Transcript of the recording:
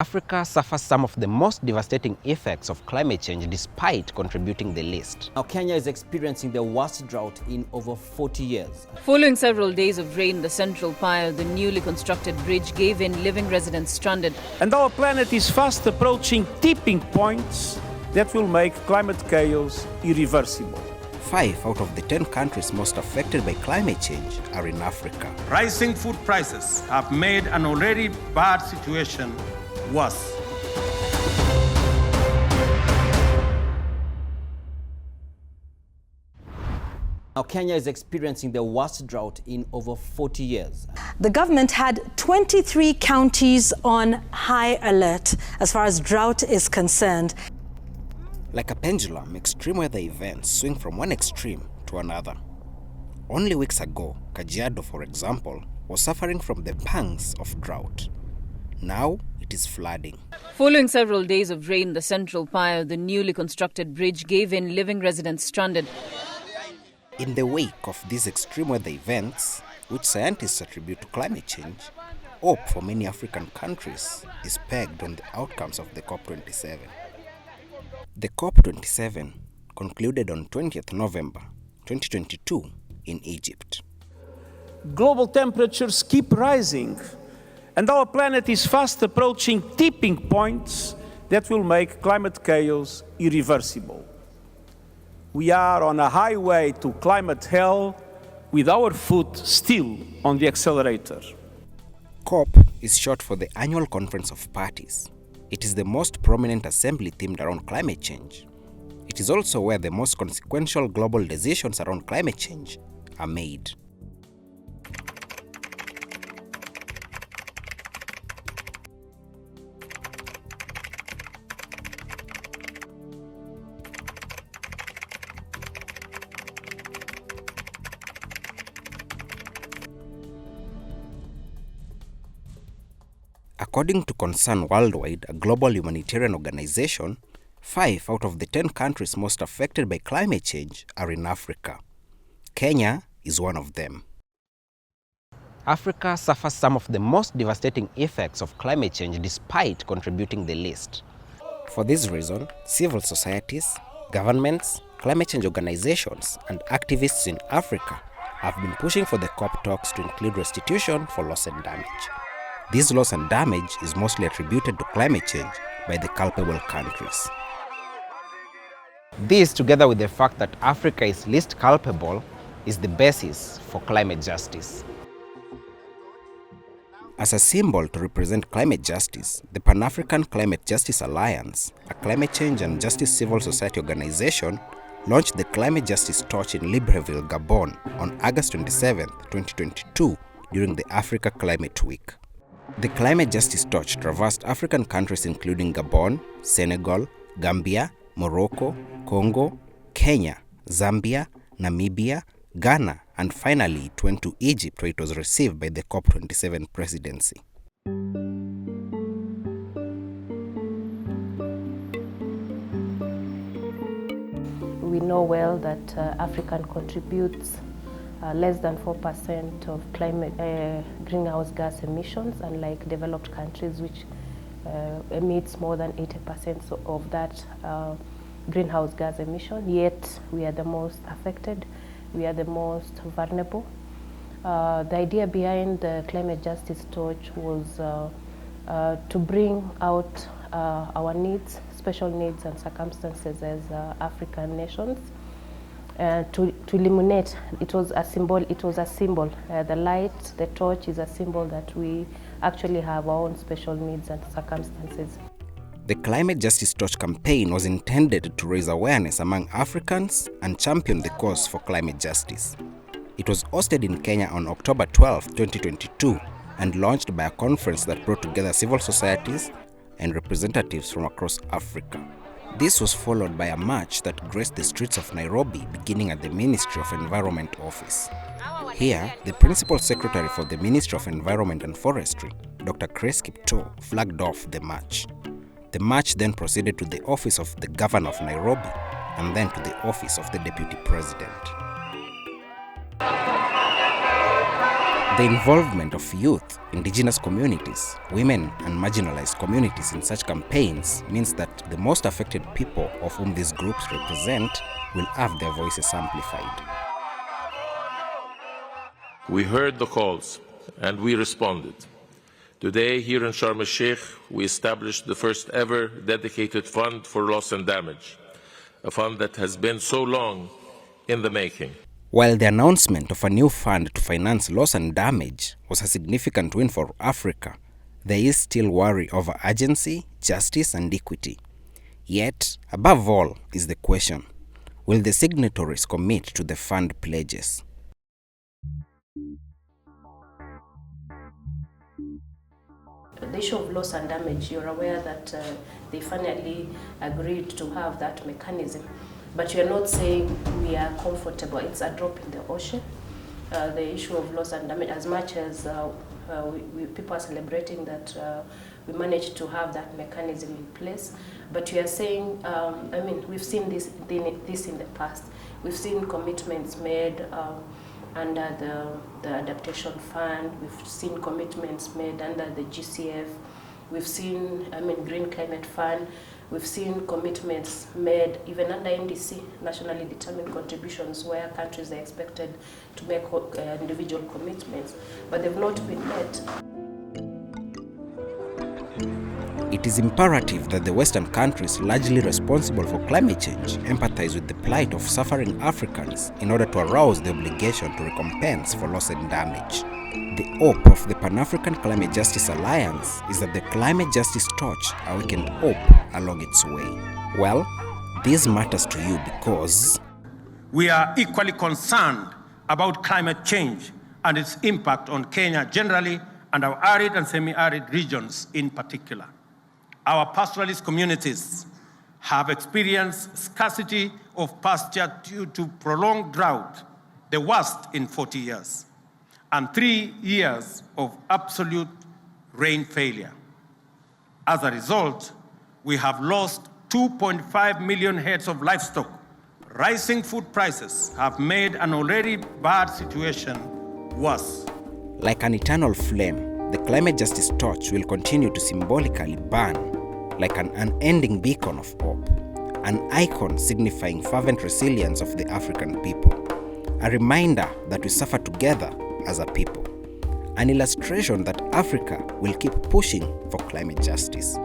Africa suffers some of the most devastating effects of climate change despite contributing the least. Now, Kenya is experiencing the worst drought in over 40 years. Following several days of rain, the Central Pier, the newly constructed bridge, gave in, leaving residents stranded. And our planet is fast approaching tipping points that will make climate chaos irreversible. 5 out of the 10 countries most affected by climate change are in Africa. Rising food prices have made an already bad situation worse. Now, Kenya is experiencing the worst drought in over 40 years. The government had 23 counties on high alert as far as drought is concerned. Like a pendulum, extreme weather events swing from one extreme to another. Only weeks ago, Kajiado, for example, was suffering from the pangs of drought. Now it is flooding. Following several days of rain, the Central Pier, the newly constructed bridge, gave in, leaving residents stranded. In the wake of these extreme weather events, which scientists attribute to climate change, hope for many African countries is pegged on the outcomes of the COP27. The COP27 concluded on 20th November 2022 in Egypt. Global temperatures keep rising, and our planet is fast approaching tipping points that will make climate chaos irreversible. We are on a highway to climate hell with our foot still on the accelerator. COP is short for the Annual Conference of Parties. It is the most prominent assembly themed around climate change. It is also where the most consequential global decisions around climate change are made. According to Concern Worldwide, a global humanitarian organization, 5 out of the 10 countries most affected by climate change are in Africa. Kenya is one of them. Africa suffers some of the most devastating effects of climate change despite contributing the least. For this reason, civil societies, governments, climate change organizations, and activists in Africa have been pushing for the COP talks to include restitution for loss and damage. This loss and damage is mostly attributed to climate change by the culpable countries. This, together with the fact that Africa is least culpable, is the basis for climate justice. As a symbol to represent climate justice, the Pan-African Climate Justice Alliance, a climate change and justice civil society organization, launched the Climate Justice Torch in Libreville, Gabon on August 27, 2022 during the Africa Climate Week. The Climate Justice Torch traversed African countries including Gabon, Senegal, Gambia, Morocco, Congo, Kenya, Zambia, Namibia, Ghana, and finally it went to Egypt where it was received by the COP27 presidency. We know well that Africa contributes less than 4% of climate greenhouse gas emissions, unlike developed countries which emits more than 80% of that greenhouse gas emission. Yet we are the most affected, we are the most vulnerable. The idea behind the Climate Justice Torch was to bring out our needs, special needs and circumstances as African nations. To illuminate, it was a symbol. The light, the torch is a symbol that we actually have our own special needs and circumstances. The Climate Justice Torch campaign was intended to raise awareness among Africans and champion the cause for climate justice. It was hosted in Kenya on October 12, 2022 and launched by a conference that brought together civil societies and representatives from across Africa. This was followed by a march that graced the streets of Nairobi, beginning at the Ministry of Environment office. Here, the Principal Secretary for the Ministry of Environment and Forestry, Dr. Chris Kipto, flagged off the march. The march then proceeded to the office of the Governor of Nairobi and then to the office of the Deputy President. The involvement of youth, indigenous communities, women and marginalized communities in such campaigns means that the most affected people of whom these groups represent will have their voices amplified. We heard the calls and we responded. Today, here in Sharm el-Sheikh, we established the first ever dedicated fund for loss and damage, a fund that has been so long in the making. While the announcement of a new fund to finance loss and damage was a significant win for Africa, there is still worry over urgency, justice, and equity. Yet, above all, is the question: will the signatories commit to the fund pledges? The issue of loss and damage, you're aware that they finally agreed to have that mechanism. But you're not saying we are comfortable. It's a drop in the ocean. The issue of loss and damage, as much as people are celebrating that we managed to have that mechanism in place. But you are saying, we've seen this in the past. We've seen commitments made under the adaptation fund. We've seen commitments made under the GCF. We've seen, Green Climate Fund. We've seen commitments made even under NDC, nationally determined contributions, where countries are expected to make individual commitments, but they've not been met. It is imperative that the Western countries largely responsible for climate change empathize with the plight of suffering Africans in order to arouse the obligation to recompense for loss and damage. The hope of the Pan-African Climate Justice Alliance is that the climate justice torch awakened hope along its way. Well, this matters to you because we are equally concerned about climate change and its impact on Kenya generally and our arid and semi-arid regions in particular. Our pastoralist communities have experienced scarcity of pasture due to prolonged drought, the worst in 40 years, and 3 years of absolute rain failure. As a result, we have lost 2.5 million heads of livestock. Rising food prices have made an already bad situation worse. like an eternal flame, the climate justice torch will continue to symbolically burn like an unending beacon of hope, an icon signifying fervent resilience of the African people, a reminder that we suffer together as a people, an illustration that Africa will keep pushing for climate justice.